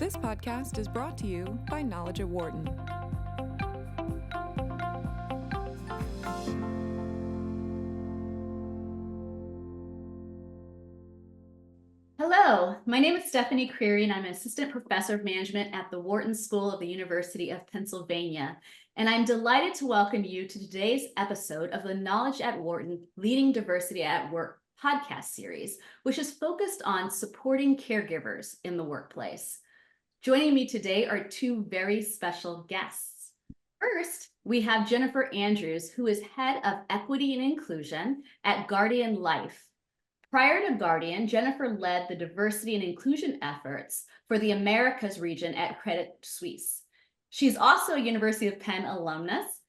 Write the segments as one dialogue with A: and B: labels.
A: This podcast is brought to you by Knowledge at Wharton.
B: Hello, my name is Stephanie Creary, and I'm an assistant professor of management at the Wharton School of the University of Pennsylvania. And I'm delighted to welcome you to today's episode of the Knowledge at Wharton Leading Diversity at Work podcast series, which is focused on supporting caregivers in the workplace. Joining me today are two very special guests. First, we have Jennifer Andrews, who is head of equity and inclusion at Guardian Life. Prior to Guardian, Jennifer led the diversity and inclusion efforts for the Americas region at Credit Suisse. She's also a University of Penn alumnus.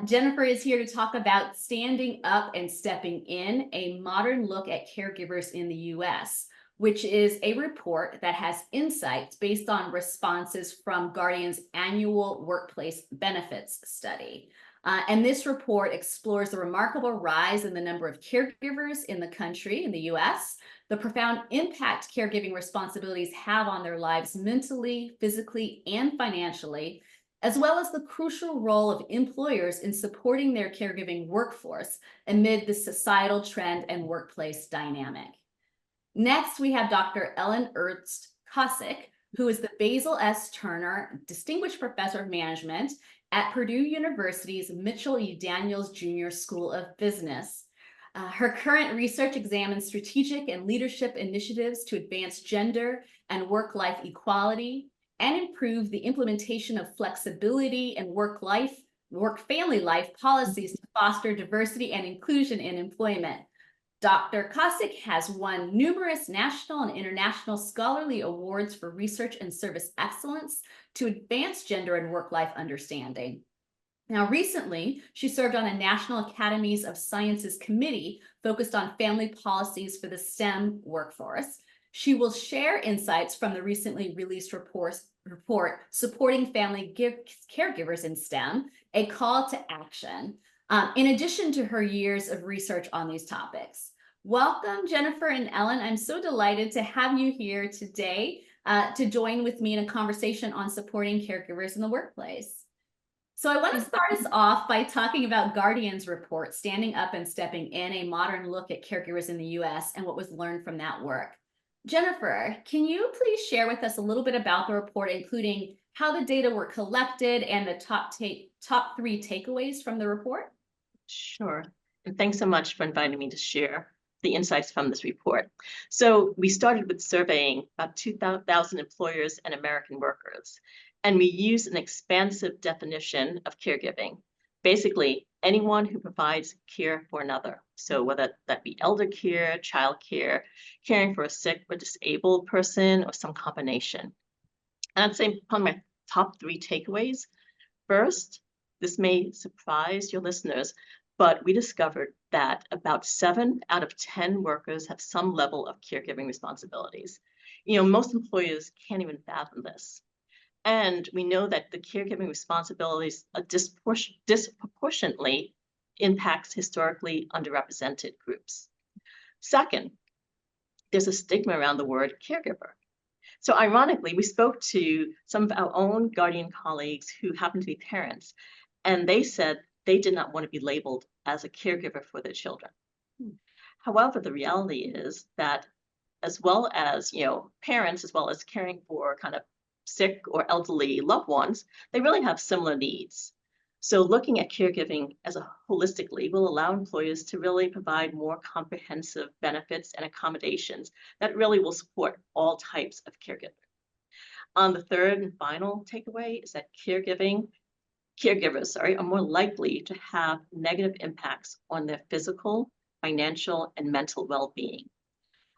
B: Jennifer is here to talk about Standing Up and Stepping In, a modern look at caregivers in the U.S., which is a report that has insights based on responses from Guardian's annual workplace benefits study. And this report explores the remarkable rise in the number of caregivers in the country, in the US, the profound impact caregiving responsibilities have on their lives mentally, physically, and financially, as well as the crucial role of employers in supporting their caregiving workforce amid the societal trend and workplace dynamic. Next, we have Dr. Ellen Ernst Kossek, who is the Basil S. Turner Distinguished Professor of Management at Purdue University's Mitchell E. Daniels Jr. School of Business. Her current research examines strategic and leadership initiatives to advance gender and work-life equality and improve the implementation of flexibility and work-family life policies to foster diversity and inclusion in employment. Dr. Kossek has won numerous national and international scholarly awards for research and service excellence to advance gender and work-life understanding. Now, recently, she served on a National Academies of Sciences committee focused on family policies for the STEM workforce. She will share insights from the recently released report, Supporting Family Caregivers in STEM, a call to action, in addition to her years of research on these topics. Welcome, Jennifer and Ellen. I'm so delighted to have you here today to join with me in a conversation on supporting caregivers in the workplace. So I want to start us off by talking about Guardian's report, Standing Up and Stepping In, a modern look at caregivers in the U.S. and what was learned from that work. Jennifer, can you please share with us a little bit about the report, including how the data were collected and the top three takeaways from the report?
C: Sure. And thanks so much for inviting me to share the insights from this report. So we started with surveying about 2,000 employers and American workers, and we used an expansive definition of caregiving. Basically, anyone who provides care for another. So whether that be elder care, child care, caring for a sick or disabled person, or some combination. And I'd say upon my top three takeaways. First, this may surprise your listeners, but we discovered that about 7 out of 10 workers have some level of caregiving responsibilities. Most employers can't even fathom this. And we know that the caregiving responsibilities disproportionately impacts historically underrepresented groups. Second, there's a stigma around the word caregiver. So ironically, we spoke to some of our own Guardian colleagues who happen to be parents, and they said they did not want to be labeled as a caregiver for their children. However, the reality is that as well as, parents, as well as caring for kind of sick or elderly loved ones, they really have similar needs. So looking at caregiving as a holistically will allow employers to really provide more comprehensive benefits and accommodations that really will support all types of caregiving. The third and final takeaway is that caregivers are more likely to have negative impacts on their physical, financial, and mental well-being,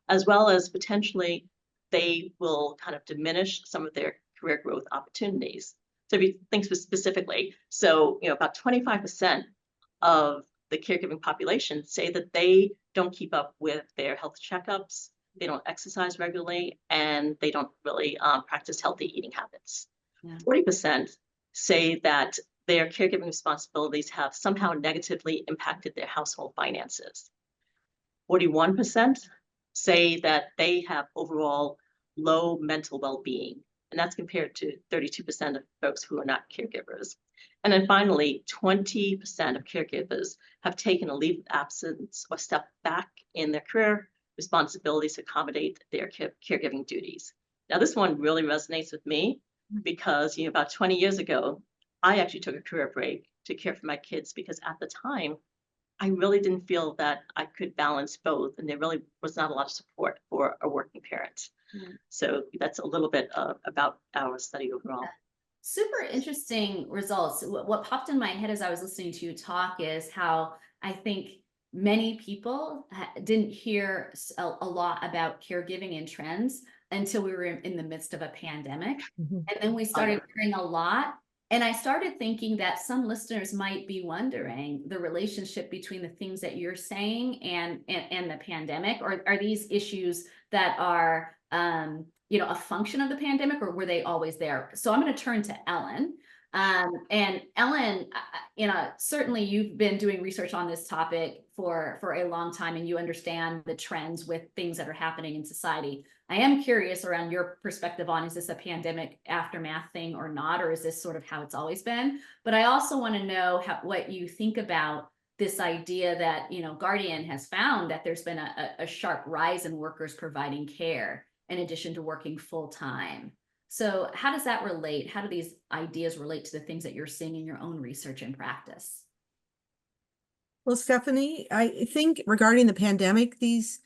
C: as well as potentially they will kind of diminish some of their career growth opportunities. So if you think specifically, about 25% of the caregiving population say that they don't keep up with their health checkups, they don't exercise regularly, and they don't really practice healthy eating habits. 40% say that their caregiving responsibilities have somehow negatively impacted their household finances. 41% say that they have overall low mental well-being. and that's compared to 32% of folks who are not caregivers. And then finally, 20% of caregivers have taken a leave of absence or stepped back in their career responsibilities to accommodate their caregiving duties. Now, this one really resonates with me because, about 20 years ago, I actually took a career break to care for my kids because at the time, I really didn't feel that I could balance both, and there really was not a lot of support for a working parent. So that's a little bit about our study overall.
B: Super interesting results. What popped in my head as I was listening to you talk is how I think many people didn't hear a lot about caregiving and trends until we were in the midst of a pandemic. And then we started hearing a lot. And I started thinking that some listeners might be wondering the relationship between the things that you're saying and the pandemic, or are these issues that are a function of the pandemic, or were they always there? So I'm going to turn to Ellen. And Ellen, certainly you've been doing research on this topic for a long time, and you understand the trends with things that are happening in society. I am curious around your perspective on, is this a pandemic aftermath thing or not, or is this sort of how it's always been? But I also want to know what you think about this idea that, Guardian has found that there's been a sharp rise in workers providing care in addition to working full time. So how does that relate? How do these ideas relate to the things that you're seeing in your own research and practice?
D: Well, Stephanie, I think regarding the pandemic, these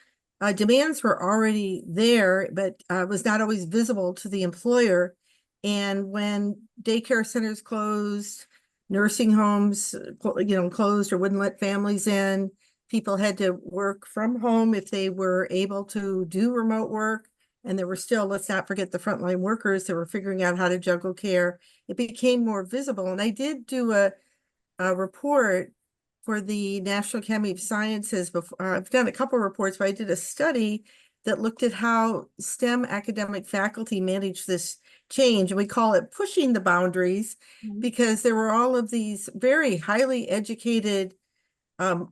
D: demands were already there, but was not always visible to the employer. And when daycare centers closed, nursing homes, closed or wouldn't let families in, people had to work from home if they were able to do remote work. And there were still, let's not forget the frontline workers that were figuring out how to juggle care. It became more visible. And I did do a report for the National Academy of Sciences before. I've done a couple of reports, but I did a study that looked at how STEM academic faculty managed this change. And we call it pushing the boundaries because there were all of these very highly educated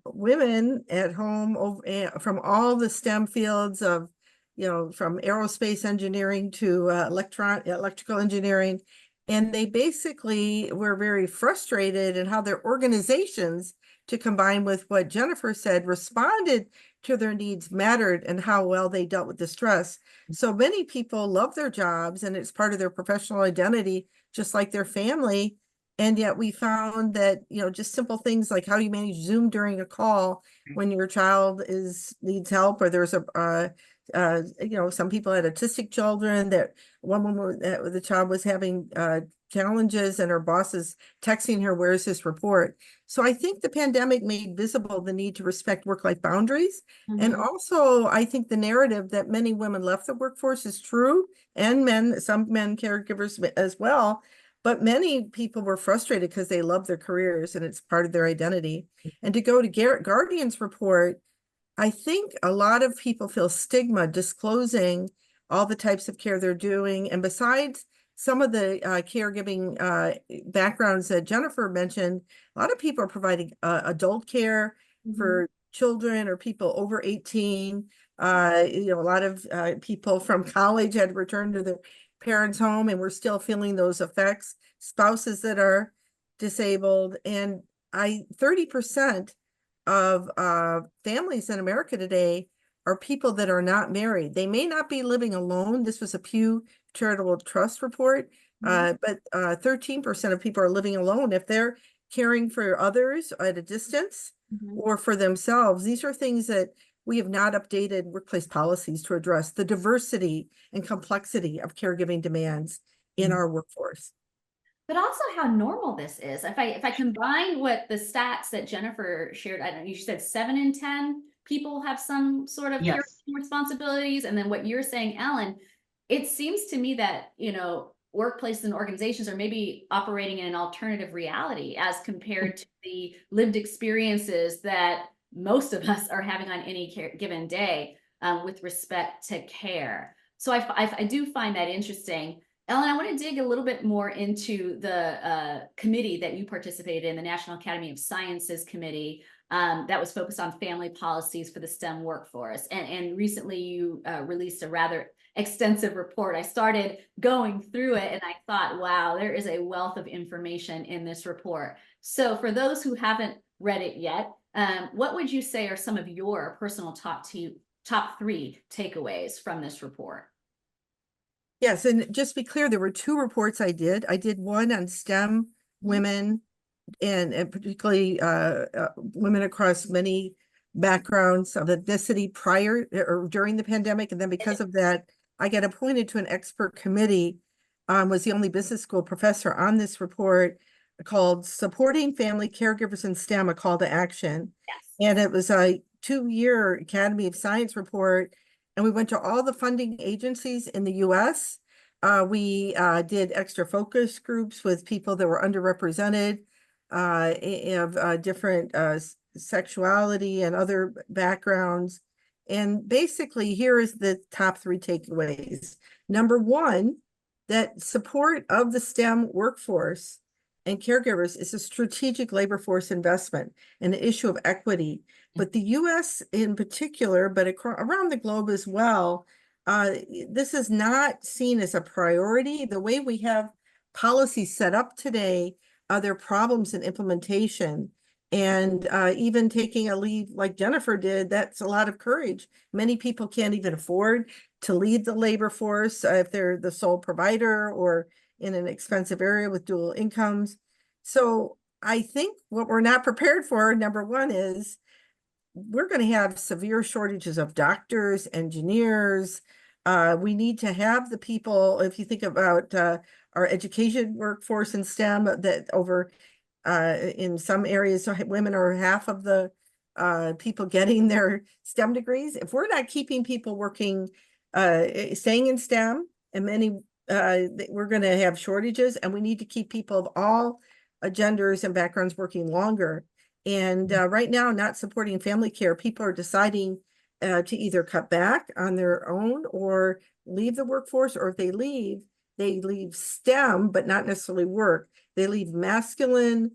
D: women at home from all the STEM fields of, from aerospace engineering to electrical engineering. And they basically were very frustrated in how their organizations, to combine with what Jennifer said, responded to their needs mattered and how well they dealt with the stress. So many people love their jobs and it's part of their professional identity, just like their family. And yet we found that, just simple things like how do you manage Zoom during a call when your child needs help, or there's some people had autistic children, that one woman, the child was having challenges and her boss is texting her, where's this report? So I think the pandemic made visible the need to respect work-life boundaries. And also I think the narrative that many women left the workforce is true, and some men caregivers as well. But many people were frustrated because they love their careers and it's part of their identity. And to go to Guardian's report, I think a lot of people feel stigma disclosing all the types of care they're doing. And besides some of the caregiving backgrounds that Jennifer mentioned, a lot of people are providing adult care for children or people over 18. A lot of people from college had returned to their parents' home and we're still feeling those effects. Spouses that are disabled, and 30% of families in America today are people that are not married. They may not be living alone. This was a Pew Charitable Trust report, but 13% of people are living alone if they're caring for others at a distance or for themselves. These are things that we have not updated workplace policies to address the diversity and complexity of caregiving demands in our workforce.
B: But also how normal this is. If I combine what the stats that Jennifer shared, I don't know, you said 7 in 10 people have some sort of care responsibilities. And then what you're saying, Ellen, it seems to me that, workplaces and organizations are maybe operating in an alternative reality as compared to the lived experiences that most of us are having on any given day with respect to care. So I do find that interesting. Ellen, I want to dig a little bit more into the committee that you participated in, the National Academy of Sciences Committee, that was focused on family policies for the STEM workforce. And recently you released a rather extensive report. I started going through it and I thought, wow, there is a wealth of information in this report. So for those who haven't read it yet, what would you say are some of your personal top 3 takeaways from this report?
D: Yes, and just to be clear, there were 2 reports I did. I did one on STEM women and particularly women across many backgrounds of ethnicity prior or during the pandemic. And then because of that, I got appointed to an expert committee, was the only business school professor on this report called Supporting Family Caregivers in STEM, a Call to Action.
B: Yes.
D: And it was a 2-year Academy of Science report. And we went to all the funding agencies in the US. We did extra focus groups with people that were underrepresented, of different sexuality and other backgrounds. And basically, here is the top 3 takeaways. Number 1, that support of the STEM workforce and caregivers is a strategic labor force investment and an issue of equity. But the US in particular, but around the globe as well, this is not seen as a priority. The way we have policies set up today, there are problems in implementation. And even taking a leave like Jennifer did, that's a lot of courage. Many people can't even afford to leave the labor force if they're the sole provider or in an expensive area with dual incomes. So I think what we're not prepared for, number 1, is we're going to have severe shortages of doctors, engineers. We need to have the people, if you think about our education workforce in STEM, that over in some areas, so women are half of the people getting their STEM degrees. If we're not keeping people working, staying in STEM, and many, we're going to have shortages, and we need to keep people of all genders and backgrounds working longer. And right now, not supporting family care, people are deciding to either cut back on their own or leave the workforce, or if they leave STEM, but not necessarily work. They leave masculine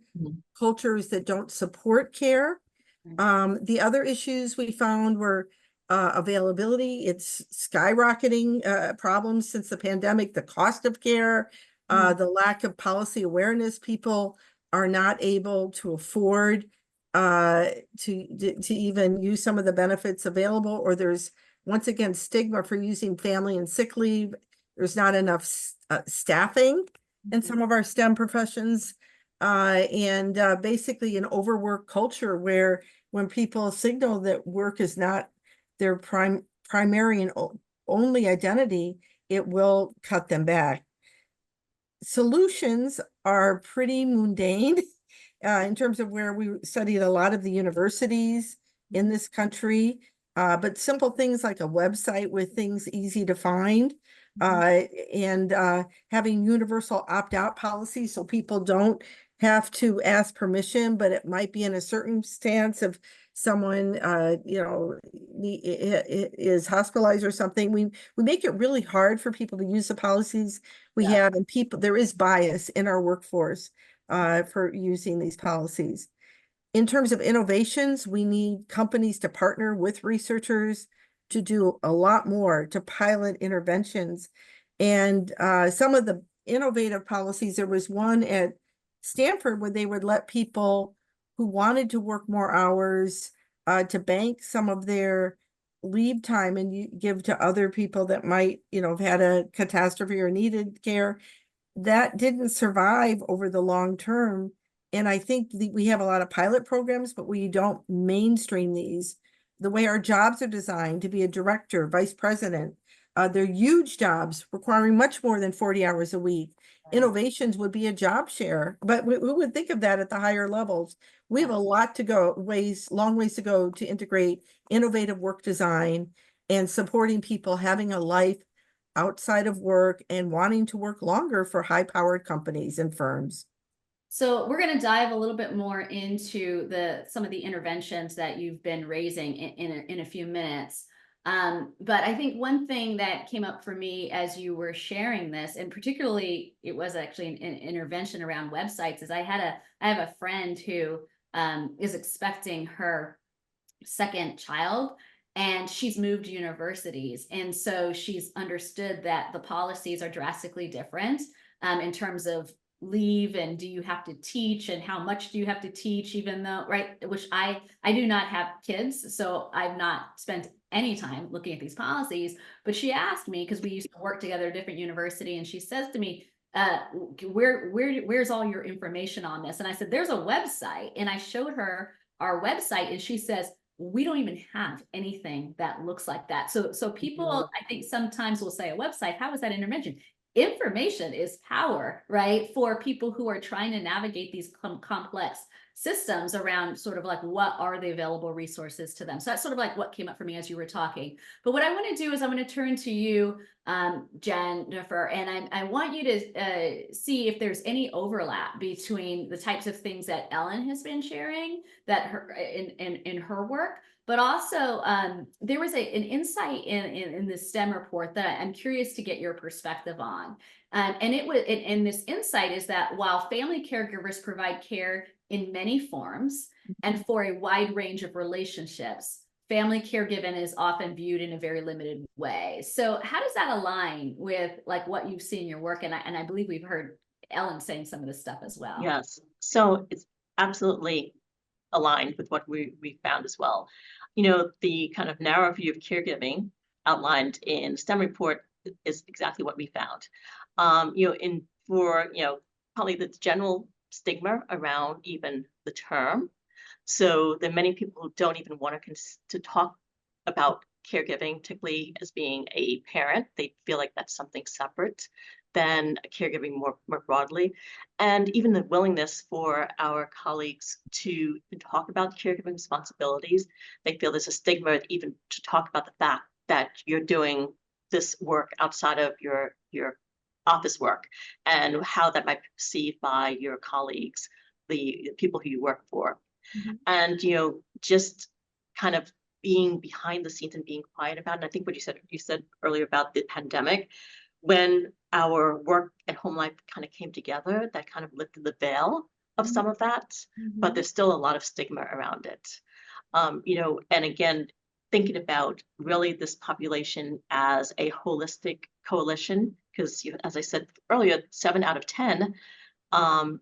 D: cultures that don't support care. The other issues we found were availability. It's skyrocketing problems since the pandemic, the cost of care, the lack of policy awareness. People are not able to afford to even use some of the benefits available, or there's once again stigma for using family and sick leave. There's not enough staffing in some of our STEM professions, and basically an overwork culture where when people signal that work is not their primary and only identity, it will cut them back. Solutions are pretty mundane in terms of where we studied a lot of the universities in this country, but simple things like a website with things easy to find, and having universal opt-out policies so people don't have to ask permission, but it might be in a circumstance of someone is hospitalized or something. We make it really hard for people to use the policies we have, and there is bias in our workforce for using these policies. In terms of innovations, we need companies to partner with researchers to do a lot more to pilot interventions. And some of the innovative policies, there was one at Stanford where they would let people who wanted to work more hours to bank some of their leave time and give to other people that might, have had a catastrophe or needed care. That didn't survive over the long term. And I think we have a lot of pilot programs, but we don't mainstream these. The way our jobs are designed to be a director, vice president, they're huge jobs requiring much more than 40 hours a week. Innovations would be a job share, but we would think of that at the higher levels. We have a lot to go, long ways to go to integrate innovative work design and supporting people having a life outside of work and wanting to work longer for high-powered companies and firms.
B: So we're going to dive a little bit more into some of the interventions that you've been raising in a few minutes. But I think one thing that came up for me as you were sharing this, and particularly it was actually an intervention around websites, is I have a friend who is expecting her second child. and she's moved universities. And so she's understood that the policies are drastically different in terms of leave, and do you have to teach, and how much do you have to teach, even though, right, which I do not have kids, so I've not spent any time looking at these policies. But she asked me, because we used to work together at a different university, and she says to me, where's all your information on this? And I said, there's a website. And I showed her our website, and she says, we don't even have anything that looks like that. So people, I think sometimes will say a website, how is that intervention? Information is power, right? For people who are trying to navigate these complex systems around sort of like, what are the available resources to them? So that's sort of like what came up for me as you were talking. But what I want to do is I want to turn to you, Jennifer, and I want you to see if there's any overlap between the types of things that Ellen has been sharing that her in her work. But also, there was an insight in the STEM report that I'm curious to get your perspective on. And this insight is that while family caregivers provide care in many forms and for a wide range of relationships, family caregiving is often viewed in a very limited way. So how does that align with like what you've seen in your work? And I believe we've heard Ellen saying some of this stuff as well.
C: Yes, so it's absolutely aligned with what we found as well. You know, the kind of narrow view of caregiving outlined in STEM report is exactly what we found. You know, probably the general stigma around even the term. So there are many people who don't even want to talk about caregiving, particularly as being a parent. They feel like that's something separate than caregiving more broadly. And even the willingness for our colleagues to talk about caregiving responsibilities, they feel there's a stigma even to talk about the fact that you're doing this work outside of your office work, and how that might be perceived by your colleagues, the people who you work for.
B: Mm-hmm.
C: And, you know, just kind of being behind the scenes and being quiet about it. And I think what you said earlier about the pandemic, when our work and home life kind of came together, that kind of lifted the veil of some of that, but there's still a lot of stigma around it. You know, and again, thinking about really this population as a holistic coalition, because as I said earlier, 7 out of 10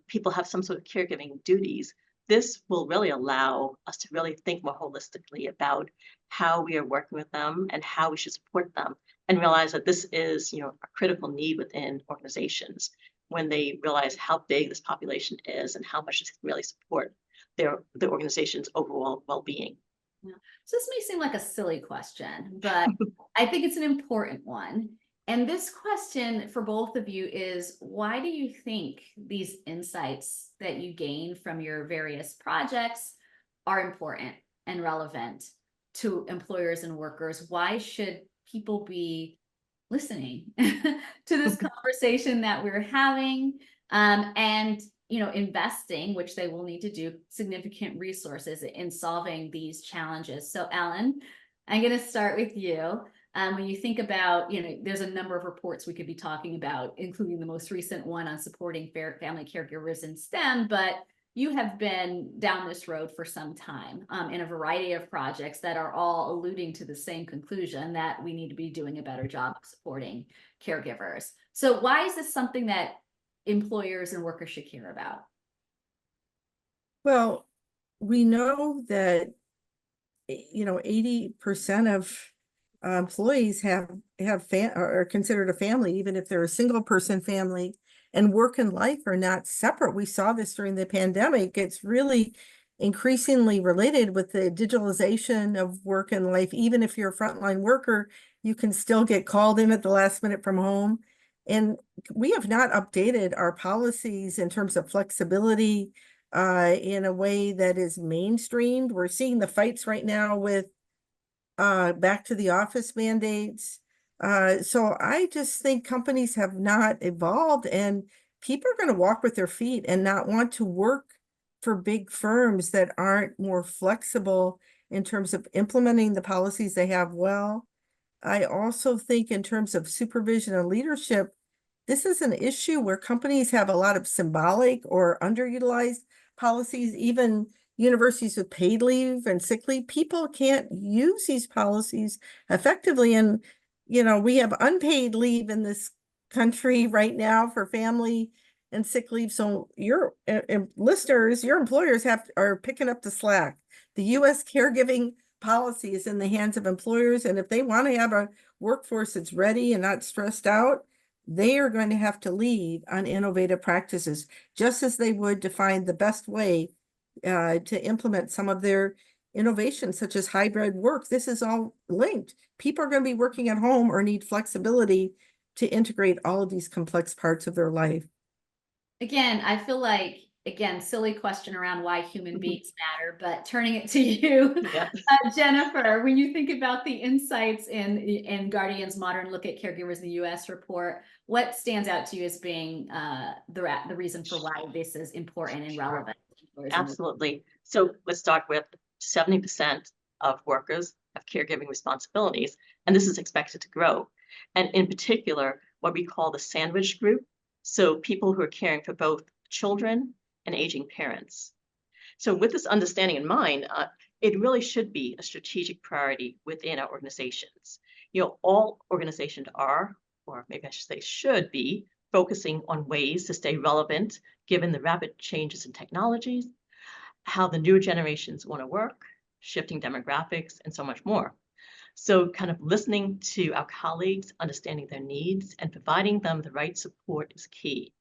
C: people have some sort of caregiving duties. This will really allow us to really think more holistically about how we are working with them and how we should support them, and realize that this is, you know, a critical need within organizations when they realize how big this population is and how much it can really support their organization's overall well-being.
B: Yeah. So this may seem like a silly question, but I think it's an important one. And this question for both of you is, why do you think these insights that you gain from your various projects are important and relevant to employers and workers? Why should people be listening to this conversation that we're having, and, you know, investing, which they will need to do, significant resources in solving these challenges? So Ellen, I'm going to start with you. When you think about, you know, there's a number of reports we could be talking about, including the most recent one on supporting family caregivers in STEM, but you have been down this road for some time in a variety of projects that are all alluding to the same conclusion, that we need to be doing a better job of supporting caregivers. So why is this something that employers and workers should care about?
D: Well, we know that, you know, 80% of employees are considered a family, even if they're a single person family, and work and life are not separate. We saw this during the pandemic. It's really increasingly related with the digitalization of work and life. Even if you're a frontline worker, you can still get called in at the last minute from home. And we have not updated our policies in terms of flexibility in a way that is mainstreamed. We're seeing the fights right now with back to the office mandates. So I just think companies have not evolved, and people are going to walk with their feet and not want to work for big firms that aren't more flexible in terms of implementing the policies they have well. I also think in terms of supervision and leadership, this is an issue where companies have a lot of symbolic or underutilized policies. Even universities with paid leave and sick leave, people can't use these policies effectively. And, we have unpaid leave in this country right now for family and sick leave. So your listeners, your employers are picking up the slack. The U.S. caregiving policy is in the hands of employers. And if they want to have a workforce that's ready and not stressed out, they are going to have to lead on innovative practices, just as they would to find the best way to implement some of their innovations, such as hybrid work. This is all linked. People are going to be working at home or need flexibility to integrate all of these complex parts of their life.
B: Again, I feel like, silly question around why human beings matter, but turning it to you,
C: Yeah.
B: Jennifer, when you think about the insights in Guardian's Modern Look at Caregivers in the U.S. report, what stands out to you as being the reason for why this is important and relevant?
C: Absolutely. So let's start with 70% of workers have caregiving responsibilities, and this is expected to grow. And in particular, what we call the sandwich group. So people who are caring for both children and aging parents. So with this understanding in mind, it really should be a strategic priority within our organizations. All organizations are, or maybe I should say should be, focusing on ways to stay relevant given the rapid changes in technologies, how the newer generations want to work, shifting demographics, and so much more. So kind of listening to our colleagues, understanding their needs, and providing them the right support is key.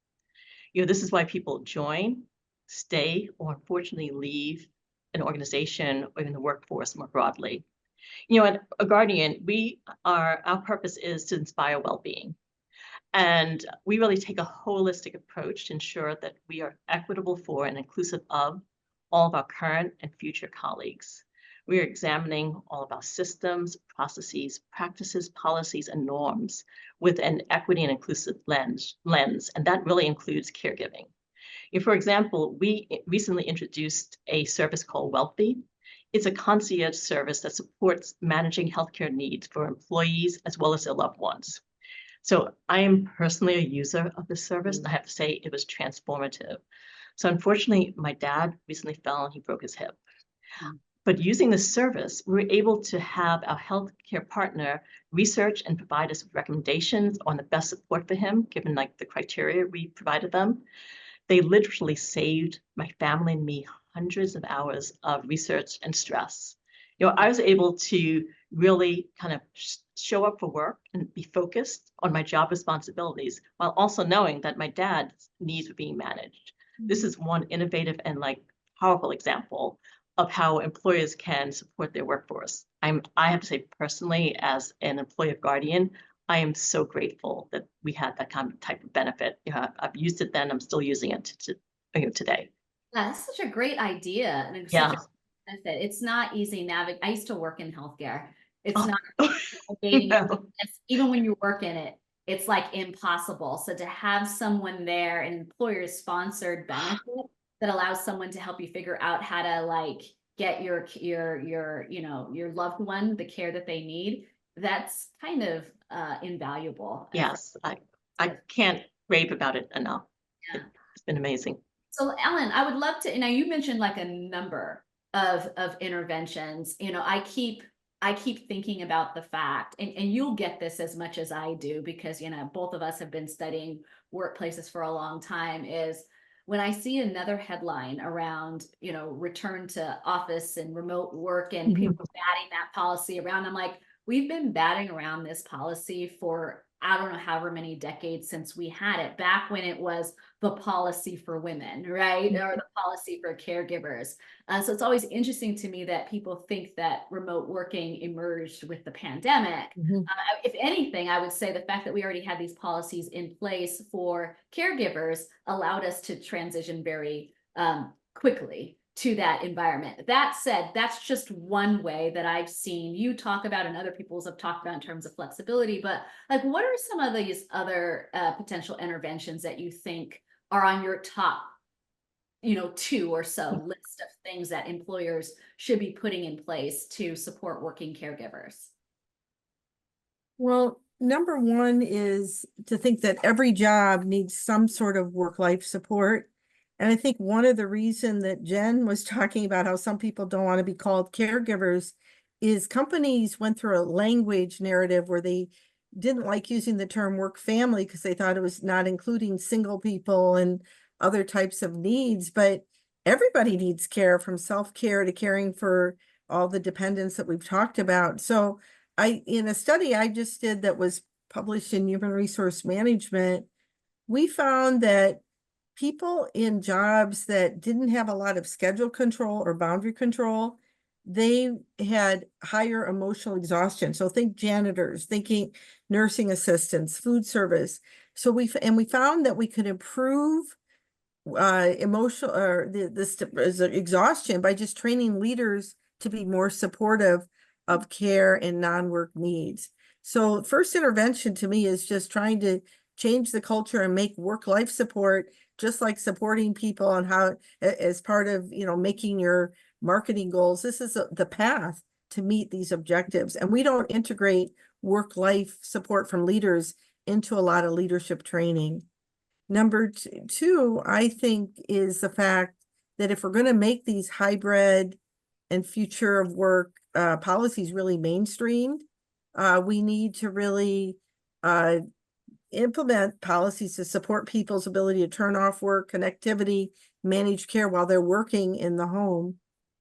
C: This is why people join, stay, or unfortunately leave an organization or even the workforce more broadly. At A Guardian, our purpose is to inspire well-being. And we really take a holistic approach to ensure that we are equitable for and inclusive of all of our current and future colleagues. We are examining all of our systems, processes, practices, policies, and norms with an equity and inclusive lens, and that really includes caregiving. For example, we recently introduced a service called Wealthy. It's a concierge service that supports managing healthcare needs for employees as well as their loved ones. So I am personally a user of this service, and I have to say it was transformative. So unfortunately, my dad recently fell and he broke his hip. But using this service, we were able to have our healthcare partner research and provide us with recommendations on the best support for him, given the criteria we provided them. They literally saved my family and me hundreds of hours of research and stress. I was able to really kind of show up for work and be focused on my job responsibilities while also knowing that my dad's needs were being managed. This is one innovative and powerful example of how employers can support their workforce. I have to say personally, as an employee of Guardian, I am so grateful that we had that kind of type of benefit. I've used it then, I'm still using it today.
B: Yeah, that's such a great idea. And
C: yeah.
B: Benefit. It's not easy I used to work in healthcare. It's not
C: No.
B: even when you work in it, it's impossible. So to have someone there, an employer sponsored benefit that allows someone to help you figure out how to get your loved one the care that they need, that's kind of invaluable.
C: Yes, I can't rave about it enough. Yeah. It's been amazing.
B: So Ellen, I would love to, now you mentioned a number of interventions. I keep thinking about the fact, and you'll get this as much as I do, because both of us have been studying workplaces for a long time, is when I see another headline around return to office and remote work and people batting that policy around, I'm like, we've been batting around this policy for I don't know however many decades since we had it, back when it was the policy for women, right? Or the policy for caregivers. So it's always interesting to me that people think that remote working emerged with the pandemic. If anything, I would say the fact that we already had these policies in place for caregivers allowed us to transition very quickly to that environment. That said, that's just one way that I've seen you talk about and other people have talked about in terms of flexibility. But what are some of these other potential interventions that you think are on your top, 2 or so list of things that employers should be putting in place to support working caregivers?
D: Well, number one is to think that every job needs some sort of work-life support. And I think one of the reason that Jen was talking about how some people don't want to be called caregivers is companies went through a language narrative where they didn't like using the term work family because they thought it was not including single people and other types of needs. But everybody needs care, from self-care to caring for all the dependents that we've talked about. So in a study I just did that was published in Human Resource Management, we found that people in jobs that didn't have a lot of schedule control or boundary control, they had higher emotional exhaustion. So think janitors, thinking nursing assistants, food service. So we found that we could improve emotional or this exhaustion by just training leaders to be more supportive of care and non-work needs. So first intervention to me is just trying to change the culture and make work-life support just like supporting people on how, as part of, making your marketing goals. This is the path to meet these objectives. And we don't integrate work-life support from leaders into a lot of leadership training. Number two, I think, is the fact that if we're going to make these hybrid and future of work policies really mainstreamed, we need to really implement policies to support people's ability to turn off work, connectivity, manage care while they're working in the home.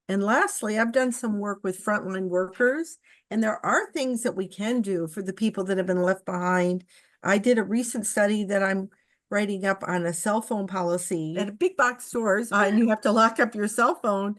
D: And lastly, I've done some work with frontline workers, and there are things that we can do for the people that have been left behind. I did a recent study that I'm writing up on a cell phone policy at big box stores, and you have to lock up your cell phone.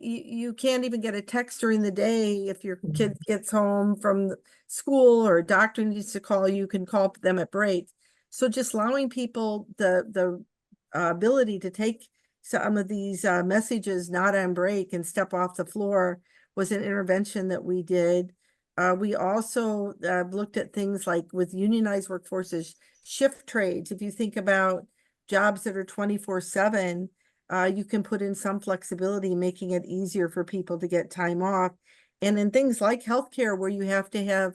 D: You can't even get a text during the day if your kid gets home from school or a doctor needs to call. You can call them at breaks. So just allowing people the ability to take some of these messages not on break and step off the floor was an intervention that we did. We also looked at things like with unionized workforces, shift trades. If you think about jobs that are 24/7, you can put in some flexibility, making it easier for people to get time off. And in things like healthcare, where you have to have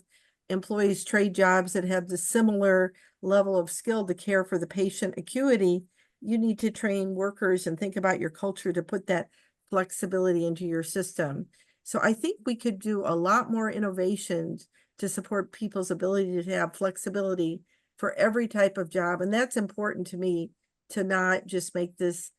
D: employees trade jobs that have the similar level of skill to care for the patient acuity, you need to train workers and think about your culture to put that flexibility into your system. So I think we could do a lot more innovations to support people's ability to have flexibility for every type of job. And that's important to me, to not just make this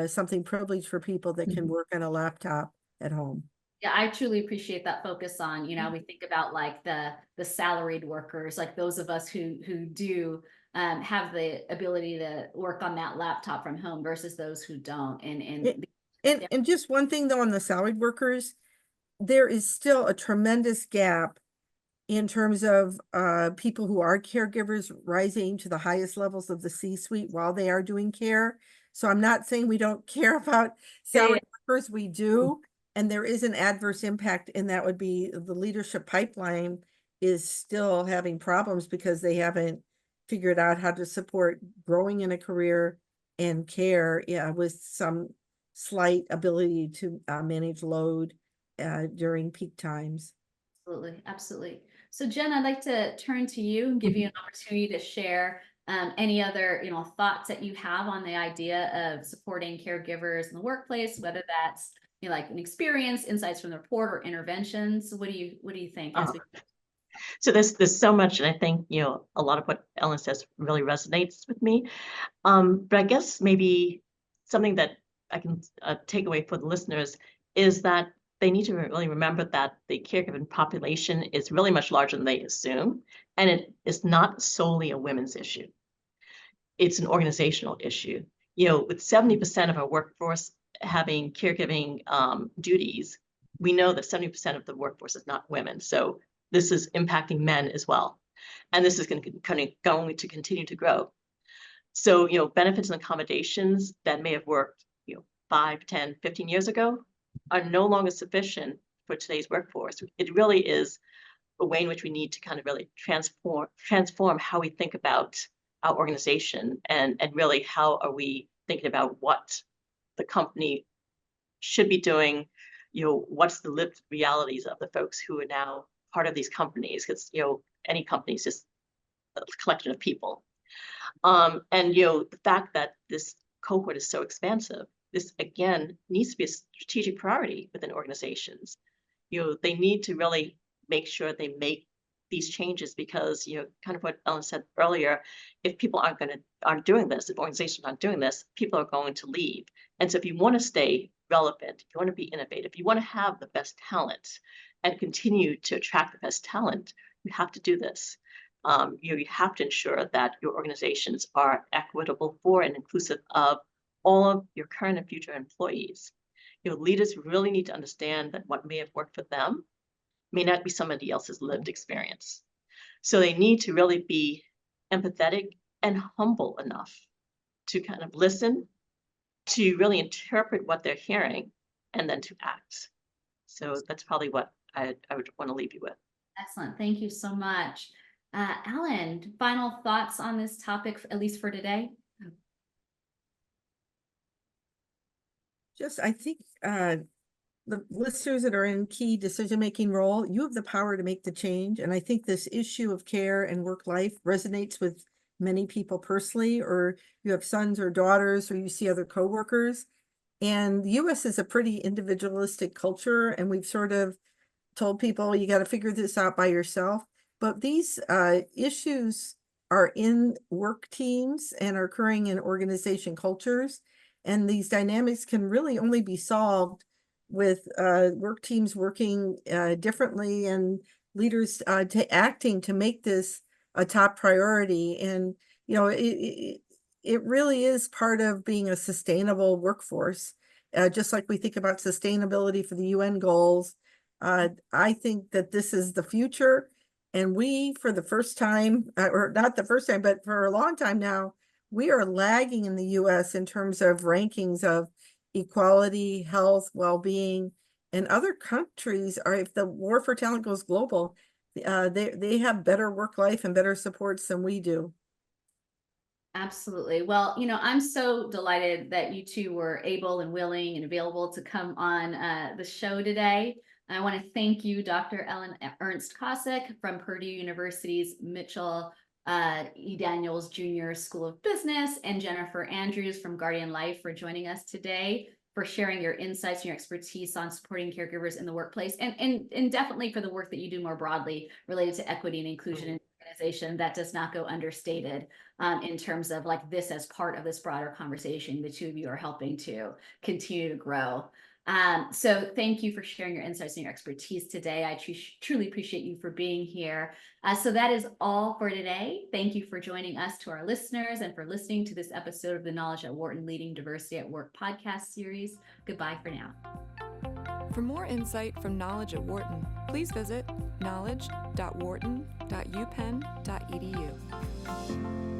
D: something privileged for people that can work on a laptop at home.
B: Yeah, I truly appreciate that focus on, we think about like the salaried workers, like those of us who do have the ability to work on that laptop from home versus those who don't.
D: And just one thing though, on the salaried workers, there is still a tremendous gap in terms of people who are caregivers rising to the highest levels of the C-suite while they are doing care. So I'm not saying we don't care about salaried workers, we do. And there is an adverse impact, and that would be the leadership pipeline is still having problems because they haven't figured out how to support growing in a career and care with some slight ability to manage load during peak times.
B: Absolutely, absolutely. So Jen, I'd like to turn to you and give you an opportunity to share any other thoughts that you have on the idea of supporting caregivers in the workplace, whether that's like an experience, insights from the report, or interventions. What do you think?
C: So there's so much, and I think a lot of what Ellen says really resonates with me. But I guess maybe something that I can take away for the listeners is that they need to really remember that the caregiving population is really much larger than they assume, and it is not solely a women's issue. It's an organizational issue. With 70% of our workforce having caregiving duties, we know that 70% of the workforce is not women. So this is impacting men as well. And this is going to continue to grow. So, benefits and accommodations that may have worked, 5, 10, 15 years ago are no longer sufficient for today's workforce. It really is a way in which we need to kind of really transform how we think about our organization, and really how are we thinking about what the company should be doing, what's the lived realities of the folks who are now part of these companies, because any company is just a collection of people. And the fact that this cohort is so expansive, this again needs to be a strategic priority within organizations. They need to really make sure they make these changes because, kind of what Ellen said earlier, if people aren't doing this, if organizations aren't doing this, people are going to leave. And so if you want to stay relevant, if you want to be innovative, if you want to have the best talent and continue to attract the best talent, you have to do this. You have to ensure that your organizations are equitable for and inclusive of all of your current and future employees. Leaders really need to understand that what may have worked for them may not be somebody else's lived experience. So they need to really be empathetic and humble enough to kind of listen, to really interpret what they're hearing, and then to act. So that's probably what I would want to leave you with.
B: Excellent. Thank you so much. Ellen, final thoughts on this topic, at least for today?
D: I think the listeners that are in key decision-making role, you have the power to make the change. And I think this issue of care and work life resonates with many people personally, or you have sons or daughters, or you see other coworkers. And the US is a pretty individualistic culture, and we've sort of told people you got to figure this out by yourself. But these issues are in work teams and are occurring in organization cultures. And these dynamics can really only be solved with work teams working differently and leaders acting to make this a top priority. And, it really is part of being a sustainable workforce. Just like we think about sustainability for the UN goals, I think that this is the future. And we, for the first time, or not the first time, but for a long time now, we are lagging in the US in terms of rankings of equality, health, well-being, and other countries are, if the war for talent goes global, they have better work life and better supports than we do.
B: Absolutely. Well, I'm so delighted that you two were able and willing and available to come on the show today. I want to thank you, Dr. Ellen Ernst Kossek from Purdue University's Mitchell E. Daniels Jr. School of Business, and Jennifer Andrews from Guardian Life for joining us today, for sharing your insights and your expertise on supporting caregivers in the workplace, and definitely for the work that you do more broadly related to equity and inclusion in organization. That does not go understated in terms of this as part of this broader conversation. The two of you are helping to continue to grow. So thank you for sharing your insights and your expertise today. I truly appreciate you for being here. So that is all for today. Thank you for joining us, to our listeners, and for listening to this episode of the Knowledge at Wharton Leading Diversity at Work podcast series. Goodbye for now.
A: For more insight from Knowledge at Wharton, please visit knowledge.wharton.upenn.edu.